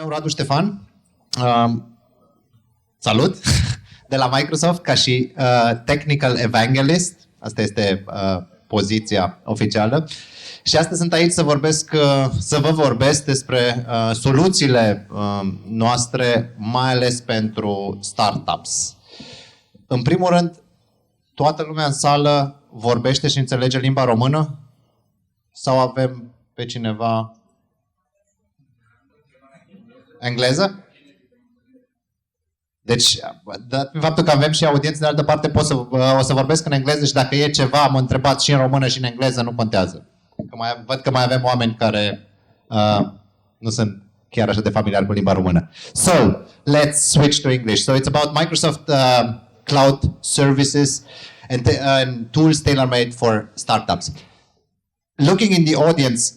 meu Radu Ștefan. Salut! De la Microsoft ca și Technical Evangelist. Asta este poziția oficială. Și astăzi sunt aici să vă vorbesc despre soluțiile noastre, mai ales pentru startups. În primul rând, toată lumea în sală vorbește și înțelege limba română? Sau avem pe cineva engleză? Deci, dat faptul că avem și audiență de altă parte, o să vorbesc în engleză și dacă e ceva, mă întrebați și în română și în engleză, nu contează. Văd că mai avem oameni care nu sunt chiar așa de familiari cu limba română. So, let's switch to English. So it's about Microsoft Cloud Services and tools tailor-made for startups. Looking in the audience,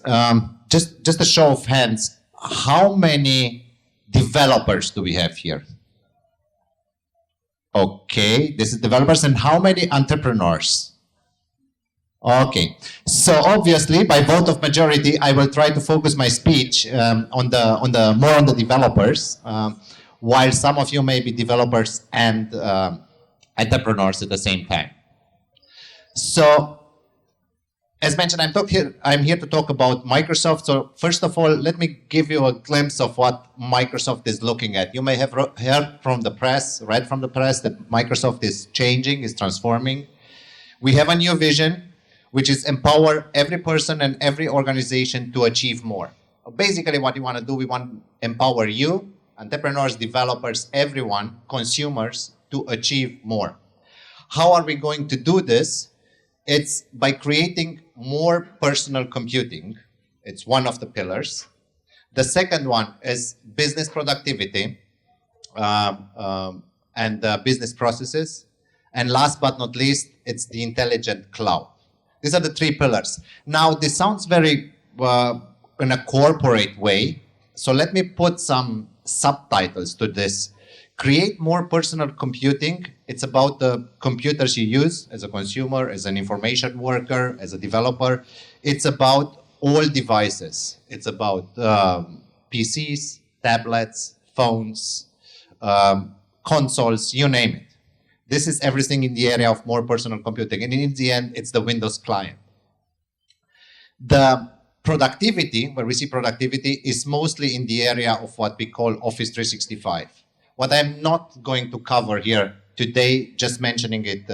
just a show of hands, how many developers do we have here? Okay, this is developers, and how many entrepreneurs? Okay, so obviously by vote of majority, I will try to focus my speech on the developers, while some of you may be developers and entrepreneurs at the same time. So, as mentioned, I'm here to talk about Microsoft. So first of all, let me give you a glimpse of what Microsoft is looking at. You may have heard from the press, read from the press, that Microsoft is changing, is transforming. We have a new vision, which is empower every person and every organization to achieve more. Basically, what we want to do, we want to empower you, entrepreneurs, developers, everyone, consumers, to achieve more. How are we going to do this? It's by creating more personal computing. It's one of the pillars. The second one is business productivity and business processes. And last but not least, it's the intelligent cloud. These are the three pillars. Now, this sounds very in a corporate way. So let me put some subtitles to this. Create more personal computing. It's about the computers you use as a consumer, as an information worker, as a developer. It's about all devices. It's about PCs, tablets, phones, consoles, you name it. This is everything in the area of more personal computing. And in the end, it's the Windows client. The productivity, where we see productivity, is mostly in the area of what we call Office 365. What I'm not going to cover here today, just mentioning it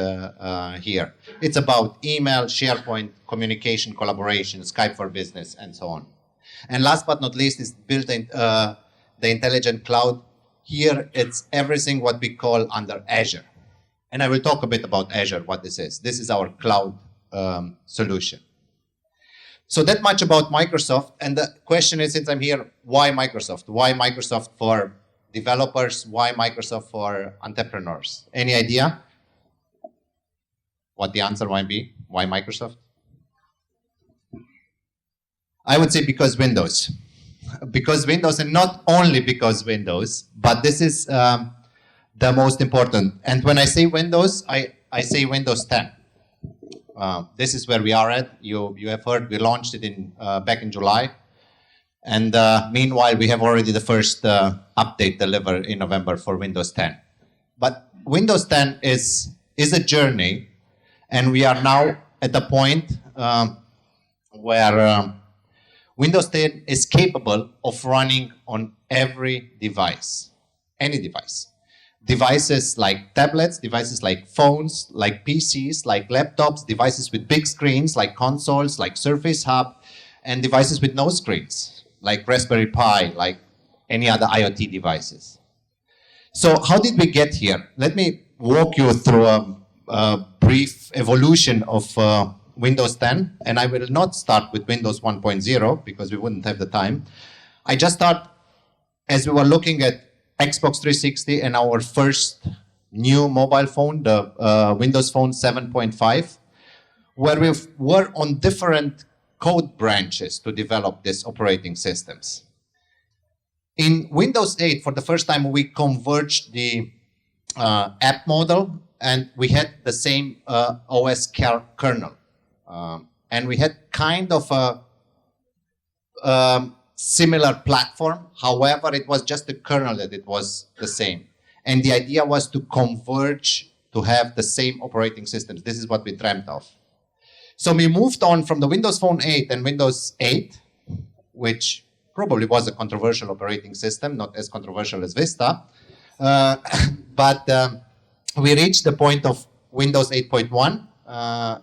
here. It's about email, SharePoint, communication, collaboration, Skype for Business, and so on. And last but not least is built-in the intelligent cloud. Here, it's everything what we call under Azure. And I will talk a bit about Azure, what this is. This is our cloud solution. So that much about Microsoft. And the question is, since I'm here, why Microsoft? Why Microsoft for developers? Why Microsoft for entrepreneurs? Any idea what the answer might be? Why Microsoft? I would say because Windows. Because Windows, and not only because Windows, but this is the most important. And when I say Windows, I say Windows 10. This is where we are at. You have heard we launched it back in July. And meanwhile, we have already the first update delivered in November for Windows 10. But Windows 10 is a journey, and we are now at the point where Windows 10 is capable of running on every device, any device. Devices like tablets, devices like phones, like PCs, like laptops, devices with big screens, like consoles, like Surface Hub, and devices with no screens, like Raspberry Pi, like any other IoT devices. So how did we get here? Let me walk you through a brief evolution of Windows 10, and I will not start with Windows 1.0 because we wouldn't have the time. I just start as we were looking at Xbox 360 and our first new mobile phone, the Windows Phone 7.5, where we were on different code branches to develop these operating systems. In Windows 8, for the first time, we converged the app model, and we had the same OS kernel. And we had kind of a similar platform. However, it was just the kernel that it was the same. And the idea was to converge to have the same operating systems. This is what we dreamt of. So we moved on from the Windows Phone 8 and Windows 8, which probably was a controversial operating system, not as controversial as Vista. But we reached the point of Windows 8.1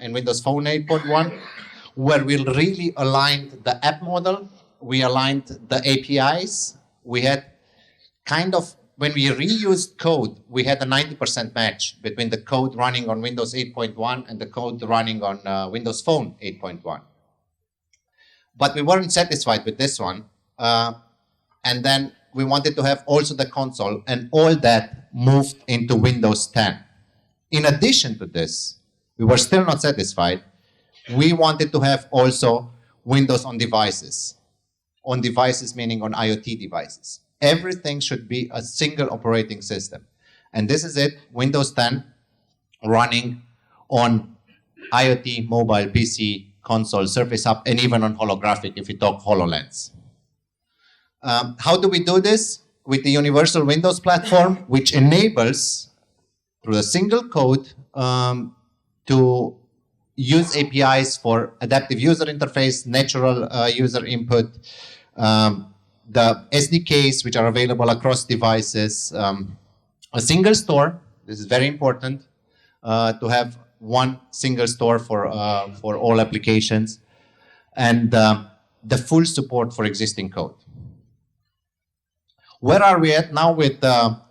and Windows Phone 8.1, where we really aligned the app model, we aligned the APIs, we had kind of, when we reused code, we had a 90% match between the code running on Windows 8.1 and the code running on Windows Phone 8.1. But we weren't satisfied with this one. And then we wanted to have also the console, and all that moved into Windows 10. In addition to this, we were still not satisfied. We wanted to have also Windows on devices. On devices meaning on IoT devices. Everything should be a single operating system. And this is it, Windows 10 running on IoT, mobile, PC, console, Surface Hub, and even on holographic if you talk HoloLens. How do we do this? With the Universal Windows platform, which enables, through a single code, to use APIs for adaptive user interface, natural user input, the SDKs which are available across devices, a single store. This is very important to have one single store for all applications, and the full support for existing code. Where are we at now with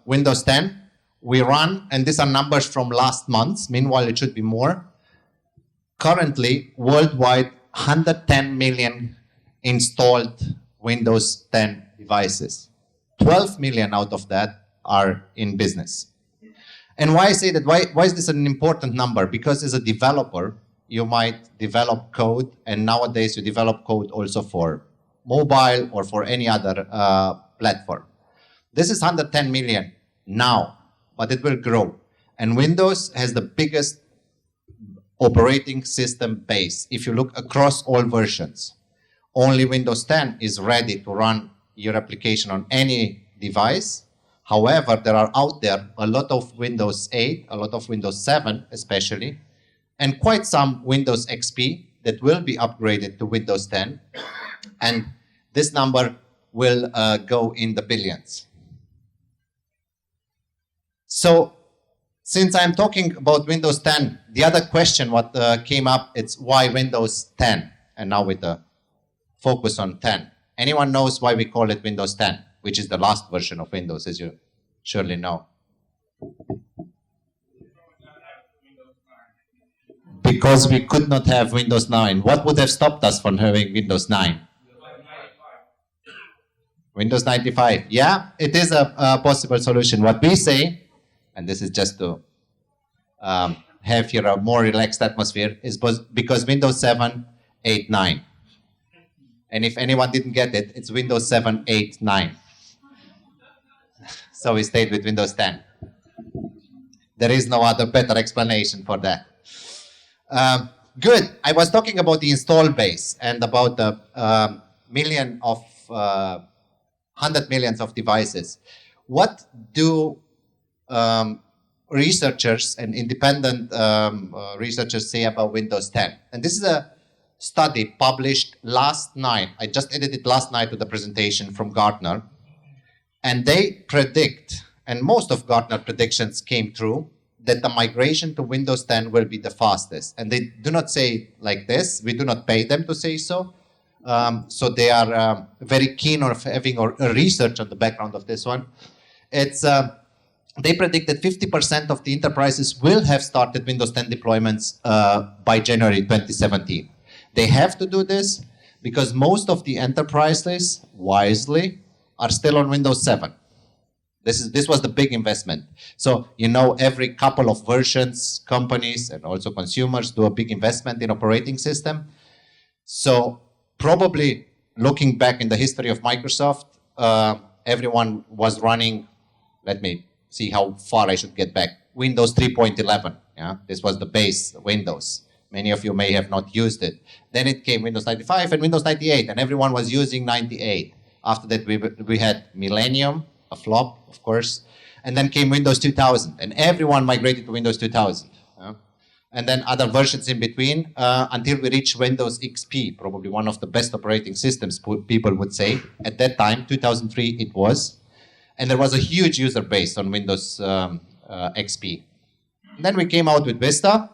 Windows 10? We run, and these are numbers from last month. Meanwhile, it should be more. Currently, worldwide, 110 million installed Windows 10 devices. 12 million out of that are in business. And why I say that, why is this an important number? Because as a developer, you might develop code, and nowadays you develop code also for mobile or for any other platform. This is 110 million now, but it will grow. And Windows has the biggest operating system base. If you look across all versions, only Windows 10 is ready to run your application on any device. However, there are out there a lot of Windows 8, a lot of Windows 7 especially, and quite some Windows XP that will be upgraded to Windows 10. And this number will go in the billions. So, since I'm talking about Windows 10, the other question what came up, it's why Windows 10? And now with the focus on 10. Anyone knows why we call it Windows 10, which is the last version of Windows, as you surely know? Because we could not have Windows 9. What would have stopped us from having Windows 9? Windows 95. Yeah, it is a possible solution. What we say, and this is just to have here a more relaxed atmosphere, is because Windows 7, 8, 9. And if anyone didn't get it, it's Windows 7, 8, 9. So we stayed with Windows 10. There is no other better explanation for that. Good. I was talking about the install base and about the 100 millions of devices. What do researchers and independent researchers say about Windows 10? And this is a study published last night. I just edited last night with the presentation from Gartner. And they predict, and most of Gartner predictions came true, that the migration to Windows 10 will be the fastest. And they do not say like this. We do not pay them to say so. So they are very keen on having a research on the background of this one. It's they predict that 50% of the enterprises will have started Windows 10 deployments by January 2017. They have to do this because most of the enterprises, wisely, are still on Windows 7. This was the big investment. So, you know, every couple of versions, companies and also consumers do a big investment in operating system. So probably looking back in the history of Microsoft, everyone was running, let me see how far I should get back, Windows 3.11. Yeah? This was the base Windows. Many of you may have not used it. Then it came Windows 95 and Windows 98, and everyone was using 98. After that, we had Millennium, a flop, of course, and then came Windows 2000, and everyone migrated to Windows 2000. And then other versions in between until we reached Windows XP, probably one of the best operating systems, people would say. At that time, 2003, it was. And there was a huge user base on Windows XP. Then we came out with Vista.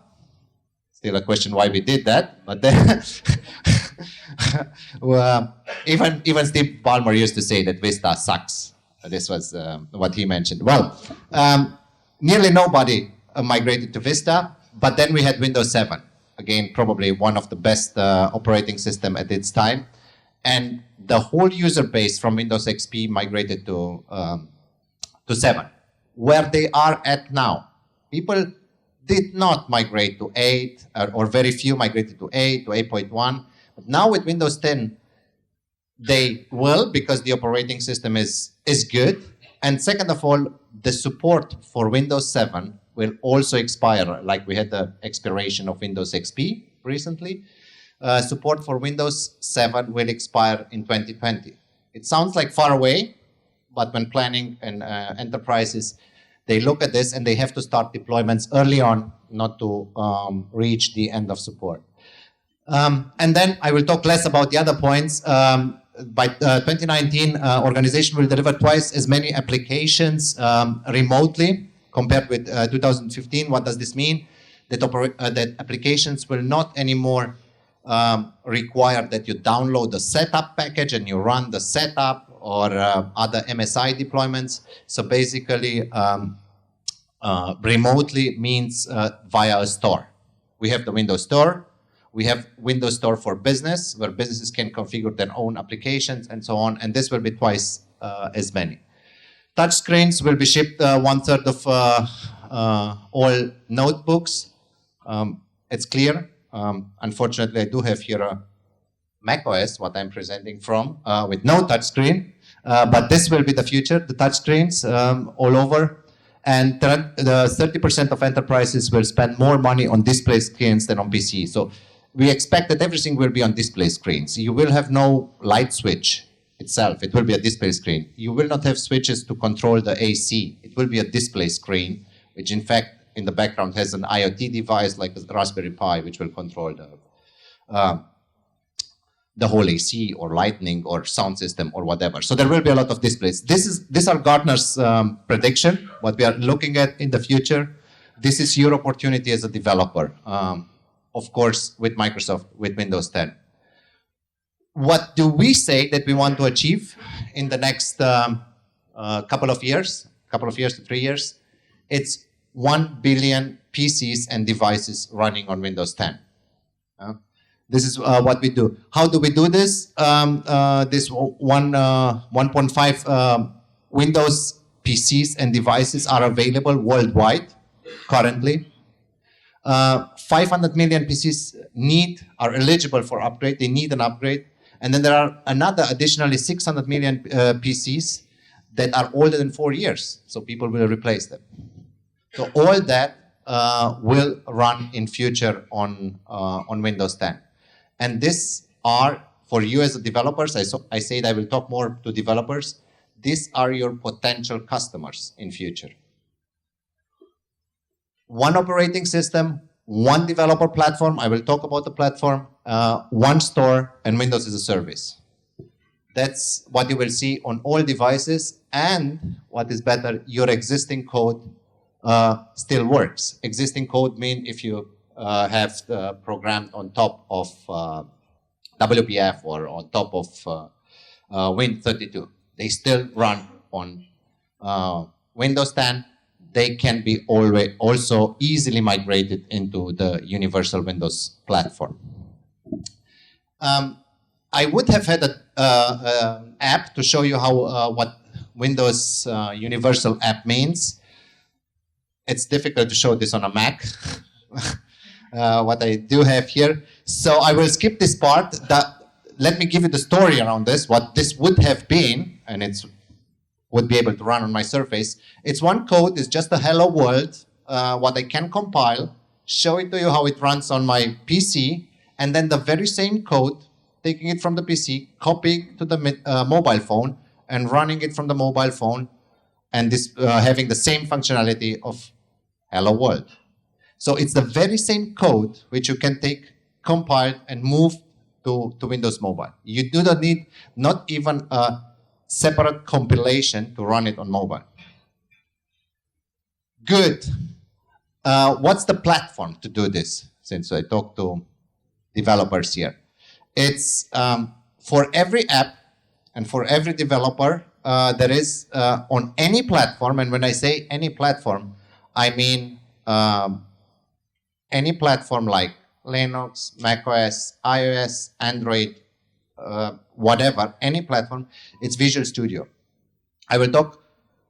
Still a question why we did that, but then well, even Steve Ballmer used to say that Vista sucks. This was what he mentioned. Well, nearly nobody migrated to Vista. But then we had Windows 7, again, probably one of the best operating system at its time. And the whole user base from Windows XP migrated to 7, where they are at now. People did not migrate to 8, or very few migrated to 8, to 8.1. But now with Windows 10, they will, because the operating system is good. And second of all, the support for Windows 7 will also expire, like we had the expiration of Windows XP recently. Support for Windows 7 will expire in 2020. It sounds like far away, but when planning and enterprises, they look at this and they have to start deployments early on, not to reach the end of support. And then I will talk less about the other points. By 2019, organization will deliver twice as many applications remotely compared with 2015. What does this mean? That applications will not anymore require that you download the setup package and you run the setup or other MSI deployments. So basically, remotely means via a store. We have the Windows Store. We have Windows Store for Business, where businesses can configure their own applications and so on. And this will be twice as many. Touchscreens will be shipped 1/3 of all notebooks. It's clear. Unfortunately, I do have here a macOS, what I'm presenting from, with no touchscreen. But this will be the future, the touchscreens all over. And the 30% of enterprises will spend more money on display screens than on PC. So we expect that everything will be on display screens. You will have no light switch itself. It will be a display screen. You will not have switches to control the AC. It will be a display screen, which in fact in the background has an IoT device like a Raspberry Pi, which will control the whole AC or lighting or sound system or whatever. So there will be a lot of displays. These are Gartner's prediction, what we are looking at in the future. This is your opportunity as a developer, of course, with Microsoft, with Windows 10. What do we say that we want to achieve in the next couple of years to 3 years? It's 1 billion PCs and devices running on Windows 10. This is what we do. How do we do this? This 1.5 Windows PCs and devices are available worldwide currently. 500 million PCs are eligible for upgrade. They need an upgrade. And then there are another additionally 600 million PCs that are older than 4 years. So people will replace them. So all that will run in future on Windows 10. And these are, for you as developers, I said I will talk more to developers, these are your potential customers in future. One operating system, one developer platform, I will talk about the platform, one store, and Windows as a service. That's what you will see on all devices, and what is better, your existing code still works. Existing code means if you have programmed on top of WPF or on top of Win32. They still run on Windows 10. They can be also easily migrated into the Universal Windows platform. I would have had an app to show you how what Windows Universal app means. It's difficult to show this on a Mac. What I do have here. So I will skip this part. Let me give you the story around this, what this would have been, and it would be able to run on my Surface. It's one code, it's just a hello world, what I can compile, show it to you how it runs on my PC, and then the very same code, taking it from the PC, copying to the mobile phone, and running it from the mobile phone, and this having the same functionality of Hello World. So it's the very same code which you can take, compile, and move to Windows Mobile. You do not need not even a separate compilation to run it on mobile. Good. What's the platform to do this? Since I talked to developers here. It's for every app and for every developer, there is on any platform, and when I say any platform, I mean any platform like Linux, macOS, iOS, Android, whatever, any platform, it's Visual Studio. I will talk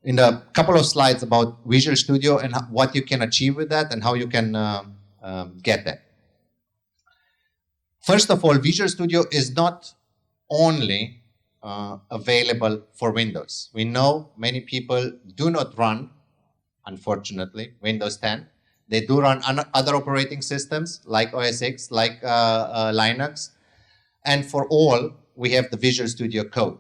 in a couple of slides about Visual Studio and what you can achieve with that and how you can get that. First of all, Visual Studio is not only available for Windows. We know many people do not run, unfortunately, Windows 10. They do run other operating systems like OS X, like Linux. And for all, we have the Visual Studio Code.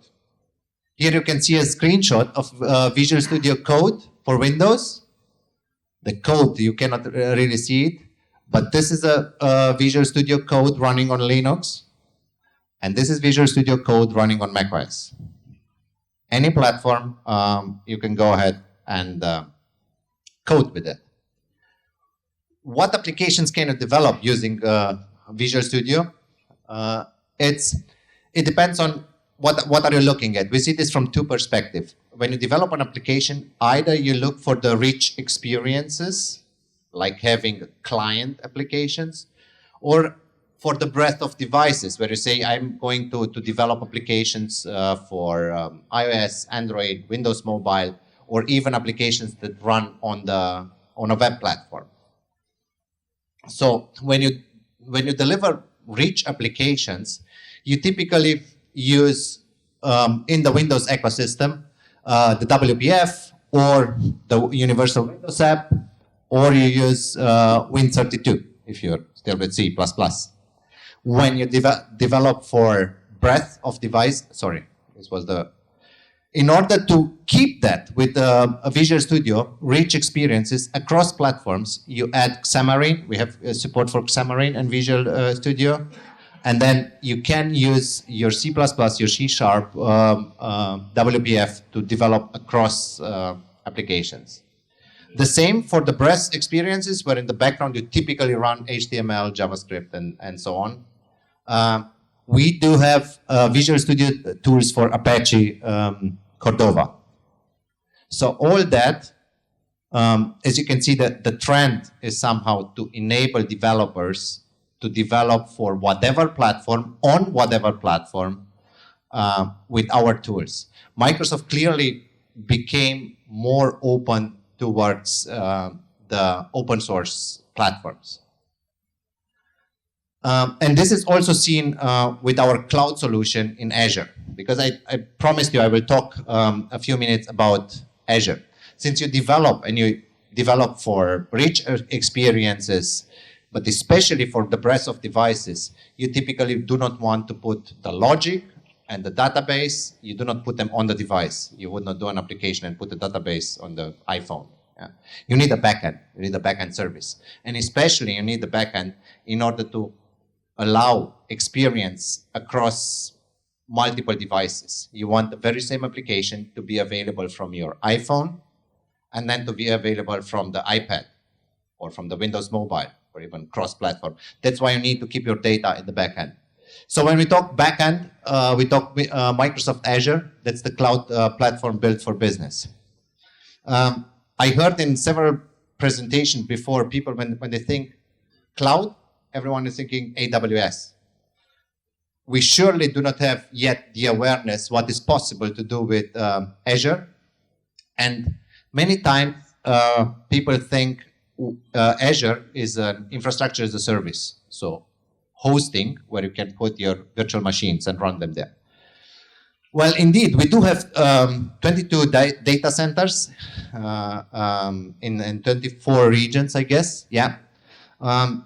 Here you can see a screenshot of Visual Studio Code for Windows. The code, you cannot really see it, but this is a Visual Studio Code running on Linux. And this is Visual Studio Code running on macOS. Any platform, you can go ahead and code with it. What applications can you develop using Visual Studio? It depends on what are you looking at. We see this from two perspectives. When you develop an application, either you look for the rich experiences, like having client applications, or for the breadth of devices, where you say, I'm going to develop applications for iOS, Android, Windows Mobile, or even applications that run on a web platform. So when you deliver rich applications, you typically use in the Windows ecosystem the WPF or the Universal Windows app, or you use Win32 if you're still with C++. When you develop for breadth of device, in order to keep that with a Visual Studio, rich experiences across platforms, you add Xamarin. We have support for Xamarin and Visual Studio. And then you can use your C++, your C#, WPF to develop across applications. The same for the breadth experiences, where in the background you typically run HTML, JavaScript, and so on. We do have Visual Studio tools for Apache Cordova. So all that, as you can see, the trend is somehow to enable developers to develop for whatever platform, on whatever platform, with our tools. Microsoft clearly became more open towards the open source platforms. And this is also seen with our cloud solution in Azure, because I promised you I will talk a few minutes about Azure. Since you develop and you develop for rich experiences, but especially for the breadth of devices, you typically do not want to put the logic and the database, you do not put them on the device. You would not do an application and put the database on the iPhone. Yeah. You need a backend. You need a backend service. And especially you need the backend in order to allow experience across multiple devices. You want the very same application to be available from your iPhone and then to be available from the iPad or from the Windows Mobile or even cross-platform. That's why you need to keep your data in the backend. So when we talk backend, we talk Microsoft Azure. That's the cloud platform built for business. I heard in several presentations before, people, when they think cloud, everyone is thinking AWS. We surely do not have yet the awareness what is possible to do with Azure. And many times people think Azure is an infrastructure as a service. So hosting, where you can put your virtual machines and run them there. Well, indeed, we do have 22 data centers in 24 regions, I guess. Yeah. And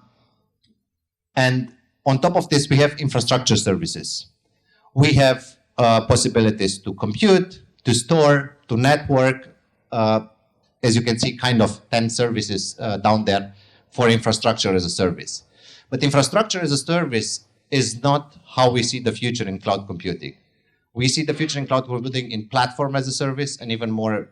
on top of this, we have infrastructure services. We have possibilities to compute, to store, to network. As you can see, kind of 10 services down there for infrastructure as a service. But infrastructure as a service is not how we see the future in cloud computing. We see the future in cloud computing in platform as a service, and even more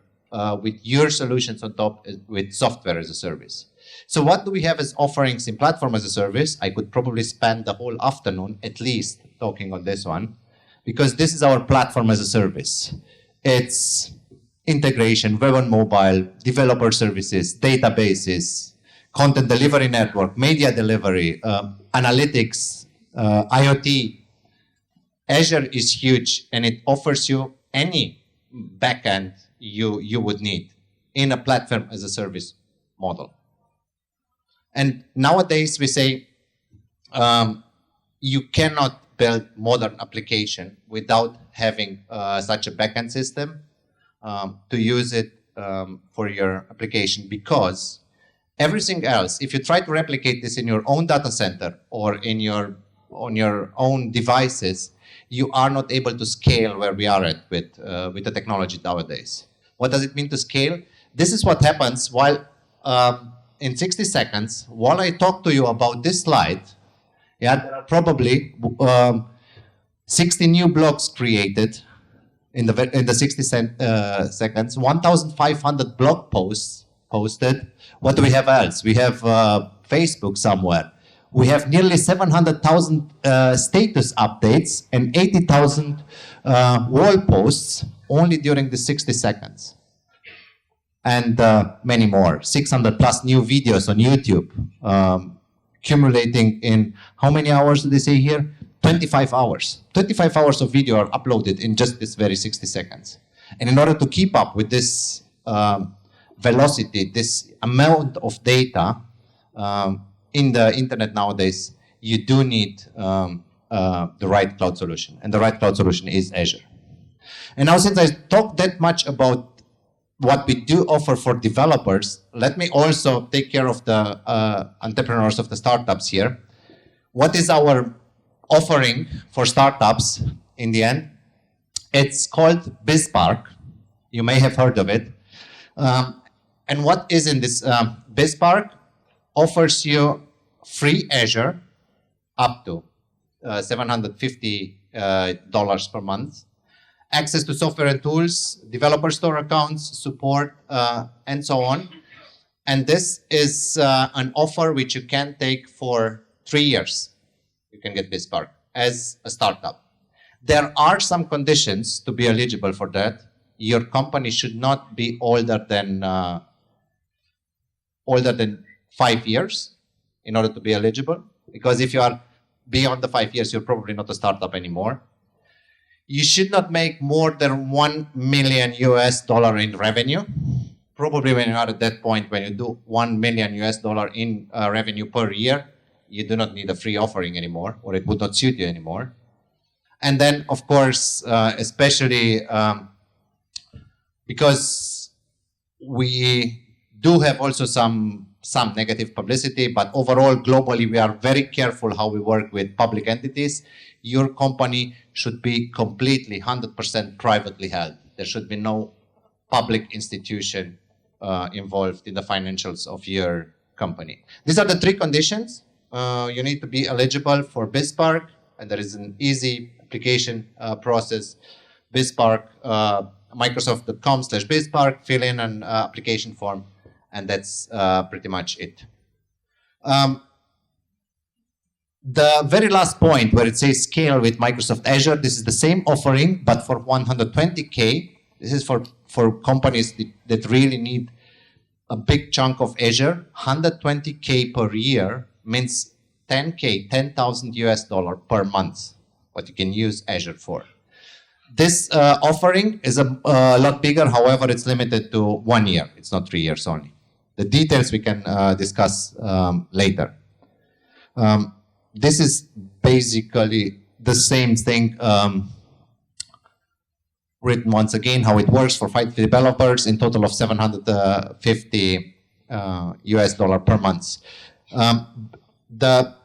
with your solutions on top with software as a service. So what do we have as offerings in platform as a service? I could probably spend the whole afternoon at least talking on this one, because this is our platform as a service. It's integration, web and mobile, developer services, databases, content delivery network, media delivery, analytics, IoT. Azure is huge, and it offers you any backend you would need in a platform as a service model. And nowadays we say you cannot build modern application without having such a backend system to use it for your application, because everything else, if you try to replicate this in your own data center or on your own devices, you are not able to scale where we are at with the technology nowadays. What does it mean to scale? This is what happens while in 60 seconds, while I talk to you about this slide, yeah, there are probably 60 new blogs created in the 60 seconds, 1,500 blog posts posted. What do we have else? We have Facebook somewhere. We have nearly 700,000 status updates and 80,000 wall posts only during the 60 seconds. And many more, 600 plus new videos on YouTube, accumulating in how many hours do they say here? 25 hours. 25 hours of video are uploaded in just this very 60 seconds. And in order to keep up with this velocity, this amount of data in the internet nowadays, you do need the right cloud solution. And the right cloud solution is Azure. And now, since I talked that much about what we do offer for developers, let me also take care of the entrepreneurs of the startups here. What is our offering for startups in the end? It's called BizSpark. You may have heard of it. And what is in this BizSpark? Offers you free Azure up to $750 per month, access to software and tools, developer store accounts, support, and so on. And this is an offer which you can take for 3 years. You can get BizSpark as a startup. There are some conditions to be eligible for that. Your company should not be older than 5 years in order to be eligible, because if you are beyond the 5 years, you're probably not a startup anymore. You should not make more than $1 million in revenue. Probably when you are at that point, when you do $1 million in revenue per year, you do not need a free offering anymore, or it would not suit you anymore. And then, of course, especially because we do have also some negative publicity, but overall, globally, we are very careful how we work with public entities. Your company should be completely 100% privately held. There should be no public institution involved in the financials of your company. These are the 3 conditions. You need to be eligible for BizSpark, and there is an easy application process. BizSpark, Microsoft.com/BizSpark, fill in an application form, and that's pretty much it. The very last point where it says scale with Microsoft Azure, this is the same offering, but for 120K. This is for companies that really need a big chunk of Azure. 120K per year means 10K, $10,000 per month, what you can use Azure for. This offering is a lot bigger. However, it's limited to 1 year. It's not 3 years only. The details we can discuss later. This is basically the same thing written once again, how it works for 5 developers, in total of $750 per month. The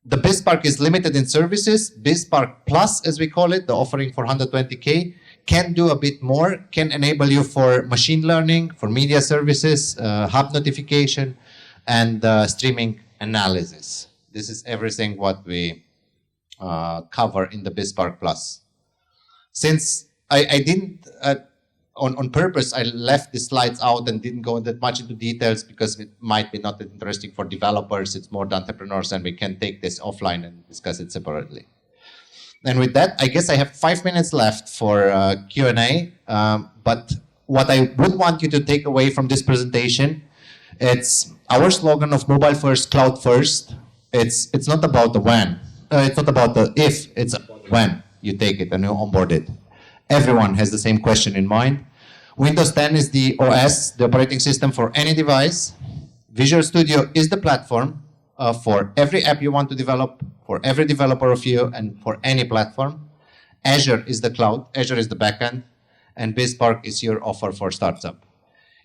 BizSpark is limited in services. BizSpark Plus, as we call it, the offering for 120K, can do a bit more, can enable you for machine learning, for media services, hub notification, and streaming analysis. This is everything what we cover in the BizSpark Plus. Since I didn't, on purpose, I left the slides out and didn't go that much into details because it might be not that interesting for developers. It's more the entrepreneurs, and we can take this offline and discuss it separately. And with that, I guess I have 5 minutes left for Q&A. But what I would want you to take away from this presentation, it's our slogan of mobile first, cloud first. It's not about the when. It's not about the if. It's about when you take it and you onboard it. Everyone has the same question in mind. Windows 10 is the OS, the operating system for any device. Visual Studio is the platform for every app you want to develop, for every developer of you, and for any platform. Azure is the cloud, Azure is the backend, and BizSpark is your offer for startup.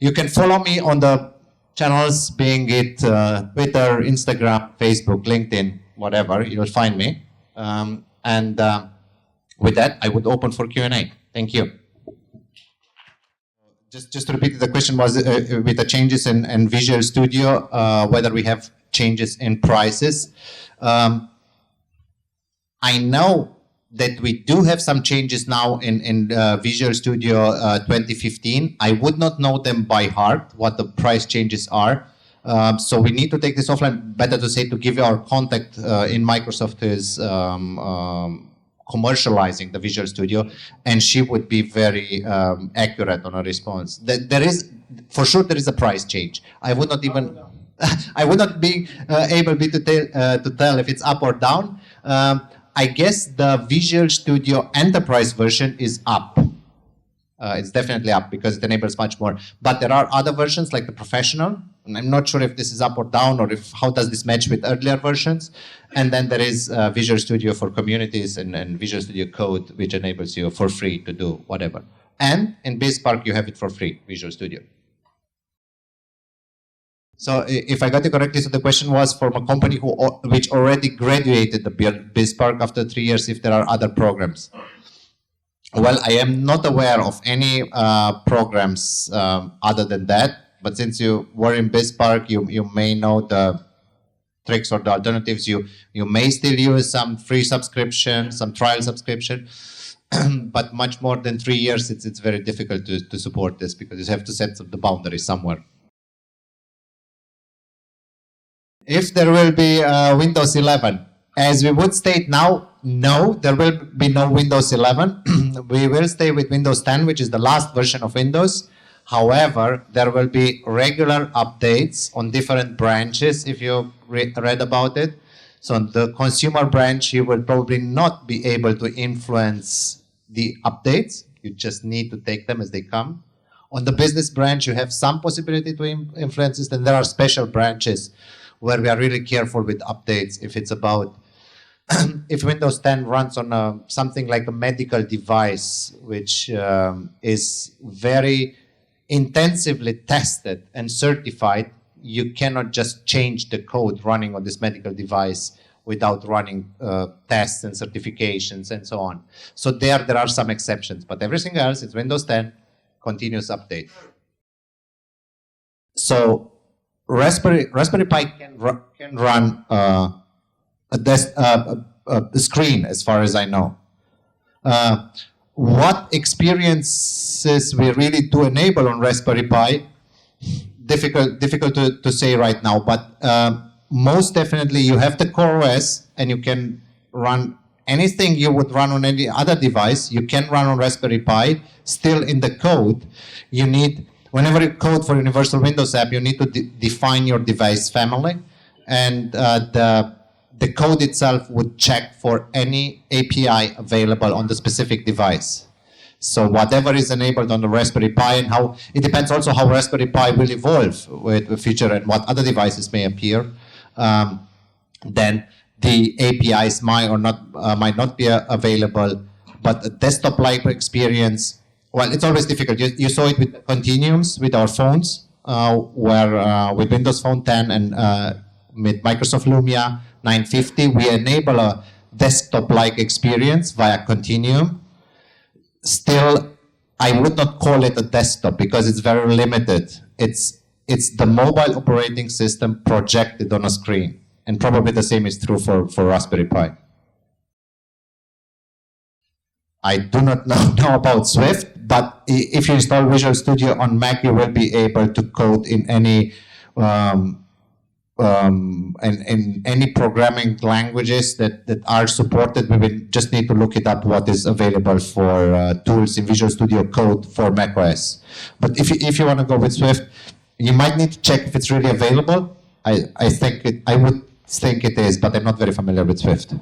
You can follow me on the channels, being it Twitter, Instagram, Facebook, LinkedIn, whatever, you'll find me. With that, I would open for Q&A. Thank you. Just to repeat, the question was with the changes in Visual Studio, whether we have changes in prices. I know that we do have some changes now in Visual Studio 2015. I would not know them by heart, what the price changes are. So we need to take this offline. Better to say, to give you our contact in Microsoft is commercializing the Visual Studio, and she would be very accurate on her response. There is, for sure, there is a price change. I would not even, I would not be able to tell if it's up or down. I guess the Visual Studio Enterprise version is up. It's definitely up because it enables much more. But there are other versions like the Professional, and I'm not sure if this is up or down, or if how does this match with earlier versions. And then there is Visual Studio for Communities and Visual Studio Code, which enables you for free to do whatever. And in BizSpark, you have it for free, Visual Studio. So if I got it correctly, so the question was from a company which already graduated the BizSpark after 3 years, if there are other programs. Well, I am not aware of any programs other than that. But since you were in BizSpark, you may know the tricks or the alternatives. You may still use some free subscription, some trial subscription. But much more than 3 years, it's very difficult to support this because you have to set the boundaries somewhere. If there will be Windows 11, as we would state now, no, there will be no Windows 11. We will stay with Windows 10, which is the last version of Windows. However, there will be regular updates on different branches, if you read about it. So on the consumer branch, you will probably not be able to influence the updates. You just need to take them as they come. On the business branch, you have some possibility to influence it, and there are special branches where we are really careful with updates. If it's about, if Windows 10 runs on something like a medical device, which is very intensively tested and certified, you cannot just change the code running on this medical device without running tests and certifications and so on. So there are some exceptions, but everything else is Windows 10, continuous update. So Raspberry Pi can run a screen, as far as I know. What experiences we really do enable on Raspberry Pi, difficult to say right now, but most definitely you have the core OS and you can run anything you would run on any other device. You can run on Raspberry Pi. Still in the code, you need, whenever you code for Universal Windows app, you need to define your device family, and the code itself would check for any API available on the specific device. So whatever is enabled on the Raspberry Pi, and how it depends also how Raspberry Pi will evolve with the future and what other devices may appear. Then the APIs might not be available, but a desktop-like experience. Well, it's always difficult. You saw it with continuums with our phones, where with Windows Phone 10 and with Microsoft Lumia 950, we enable a desktop-like experience via Continuum. Still, I would not call it a desktop because it's very limited. It's the mobile operating system projected on a screen. And probably the same is true for Raspberry Pi. I do not know about Swift, but if you install Visual Studio on Mac, you will be able to code in any in any programming languages that are supported. We will just need to look it up what is available for tools in Visual Studio Code for macOS. But if you want to go with Swift, you might need to check if it's really available. I would think it is, but I'm not very familiar with Swift.